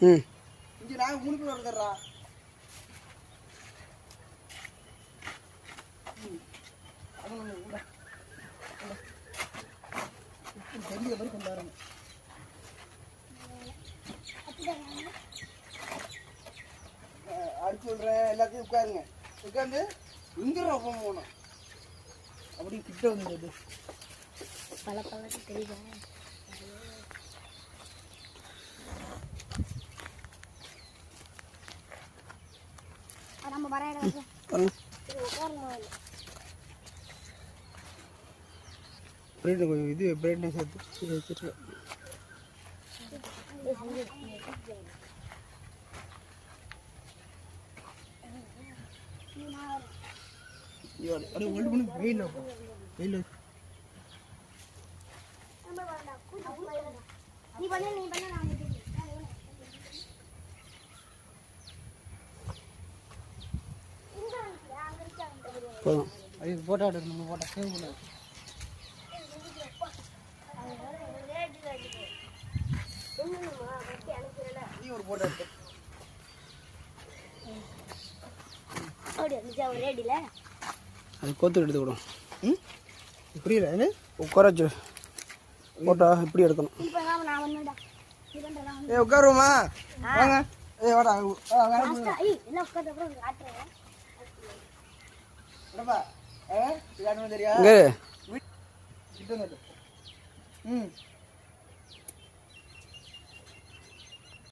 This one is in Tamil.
இங்கே நாங்கள் முழுக்க வருதுறா. பெரிய மாதிரி கொண்டாடுங்க. அடிச்சு விட்றேன், எல்லாத்தையும் உட்காருங்க. உட்காந்து இங்கே ரொம்ப போகணும். அப்படி கிட்ட வந்து பல பழத்து தெரியுதா? நம்ம வர இது பிரைட்னஸ் எடுத்து வச்சுட்டு அப்படியே ஒன்று பண்ணி வெயில் வெயில் நீ பண்ண நான் போதும். அது போட்டோ எடுக்கணும். போட்டோ சேவ் பண்ணு. நீ ஒரு போட்டோ எடுத்து அது கோத்து எடுத்து விடும். புரியல என்ன உட்கார வச்சு போட்டோ இப்படி எடுக்கணும். ஏ உட்காருவோமா? வாங்க. ஏ வாடா. தெரியா?